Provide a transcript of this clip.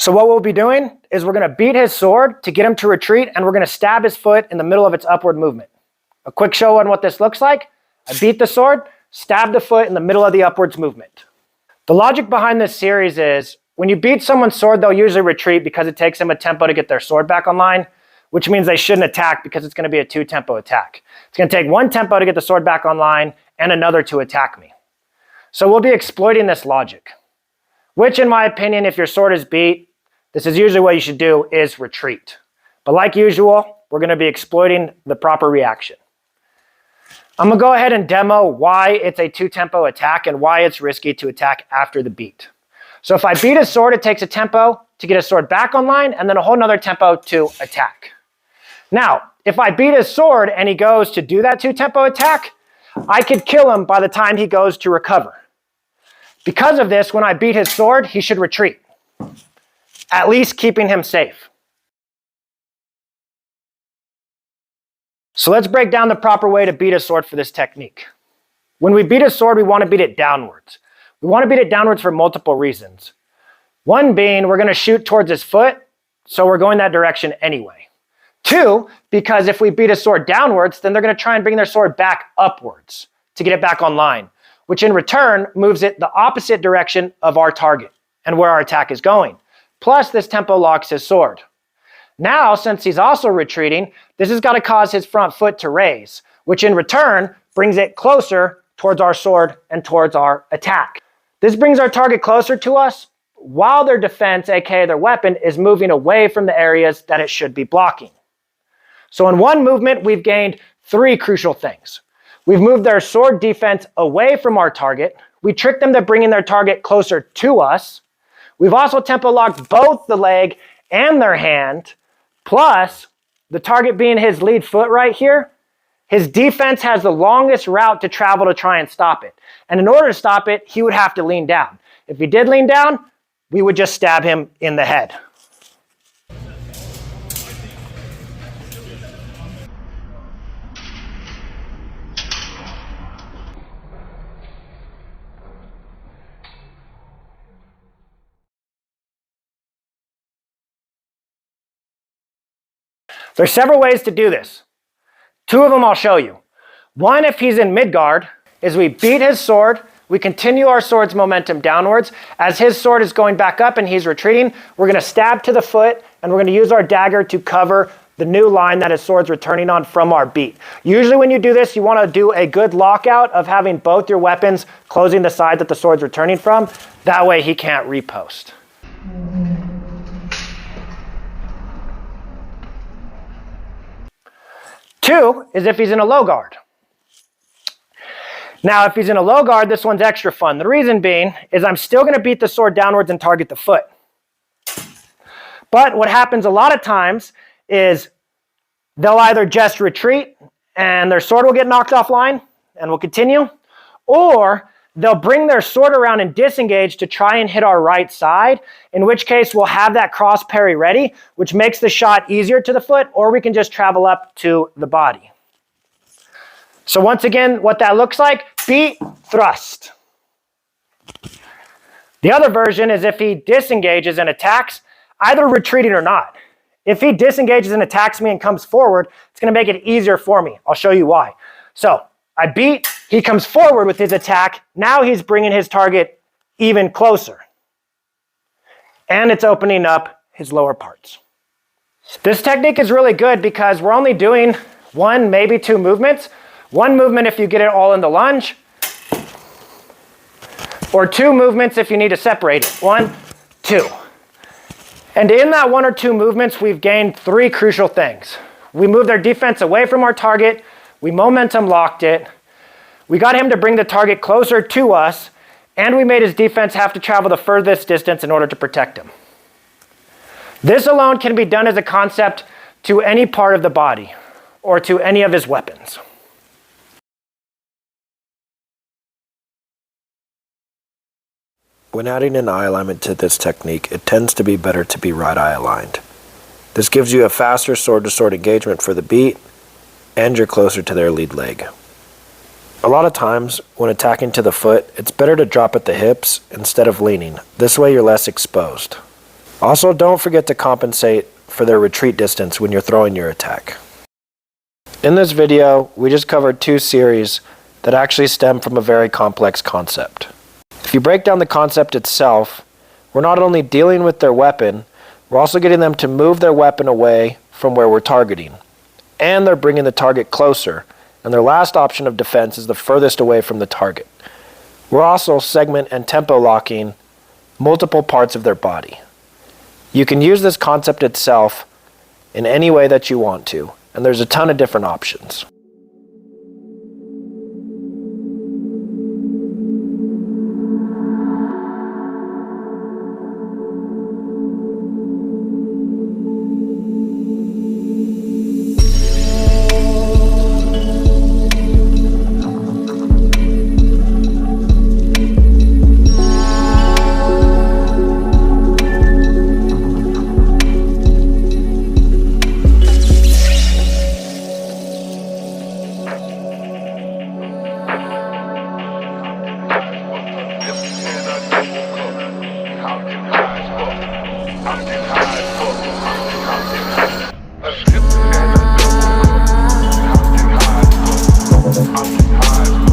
So what we'll be doing is we're going to beat his sword to get him to retreat, and we're going to stab his foot in the middle of its upward movement. A quick show on what this looks like. I beat the sword, stab the foot in the middle of the upwards movement. The logic behind this series is when you beat someone's sword, they'll usually retreat because it takes them a tempo to get their sword back online, which means they shouldn't attack because it's going to be a 2-tempo attack. It's going to take 1 tempo to get the sword back online and another to attack me. So we'll be exploiting this logic, which in my opinion, if your sword is beat, this is usually what you should do is retreat. But like usual, we're going to be exploiting the proper reaction. I'm going to go ahead and demo why it's a 2-tempo attack and why it's risky to attack after the beat. So if I beat his sword, it takes a tempo to get his sword back online and then a whole nother tempo to attack. Now, if I beat his sword and he goes to do that 2-tempo attack, I could kill him by the time he goes to recover. Because of this, when I beat his sword, he should retreat, at least keeping him safe. So let's break down the proper way to beat a sword for this technique. When we beat a sword, we want to beat it downwards. We want to beat it downwards for multiple reasons. One being, we're going to shoot towards his foot, so we're going that direction anyway. 2, because if we beat a sword downwards, then they're going to try and bring their sword back upwards to get it back online, which in return moves it the opposite direction of our target and where our attack is going. Plus, this tempo locks his sword. Now, since he's also retreating, this has got to cause his front foot to raise, which in return brings it closer towards our sword and towards our attack. This brings our target closer to us while their defense, aka their weapon, is moving away from the areas that it should be blocking. So in one movement, we've gained 3 crucial things. We've moved their sword defense away from our target. We tricked them to bringing their target closer to us. We've also tempo locked both the leg and their hand. Plus, the target being his lead foot right here, his defense has the longest route to travel to try and stop it. And in order to stop it, he would have to lean down. If he did lean down, we would just stab him in the head. There's several ways to do this. 2 of them I'll show you. One, if he's in mid-guard, is we beat his sword, we continue our sword's momentum downwards. As his sword is going back up and he's retreating, we're going to stab to the foot and we're going to use our dagger to cover the new line that his sword's returning on from our beat. Usually when you do this, you want to do a good lockout of having both your weapons closing the side that the sword's returning from. That way he can't repost. Two is if he's in a low guard. Now, if he's in a low guard, this one's extra fun. The reason being is I'm still going to beat the sword downwards and target the foot. But what happens a lot of times is they'll either just retreat and their sword will get knocked offline and will continue, or they'll bring their sword around and disengage to try and hit our right side, in which case we'll have that cross parry ready, which makes the shot easier to the foot, or we can just travel up to the body. So once again, what that looks like, beat, thrust. The other version is if he disengages and attacks, either retreating or not. If he disengages and attacks me and comes forward, it's going to make it easier for me. I'll show you why. So I beat, he comes forward with his attack. Now he's bringing his target even closer. And it's opening up his lower parts. This technique is really good because we're only doing 1, maybe 2 movements. 1 movement if you get it all in the lunge, or 2 movements if you need to separate it. 1, 2. And in that 1 or 2 movements, we've gained 3 crucial things. We moved their defense away from our target, we momentum locked it, we got him to bring the target closer to us, and we made his defense have to travel the furthest distance in order to protect him. This alone can be done as a concept to any part of the body, or to any of his weapons. When adding an eye alignment to this technique, it tends to be better to be right eye aligned. This gives you a faster sword-to-sword engagement for the beat, and you're closer to their lead leg. A lot of times, when attacking to the foot, it's better to drop at the hips instead of leaning. This way you're less exposed. Also, don't forget to compensate for their retreat distance when you're throwing your attack. In this video, we just covered two series that actually stem from a very complex concept. If you break down the concept itself, we're not only dealing with their weapon, we're also getting them to move their weapon away from where we're targeting. And they're bringing the target closer, and their last option of defense is the furthest away from the target. We're also segment and tempo locking multiple parts of their body. You can use this concept itself in any way that you want to, and there's a ton of different options. I'm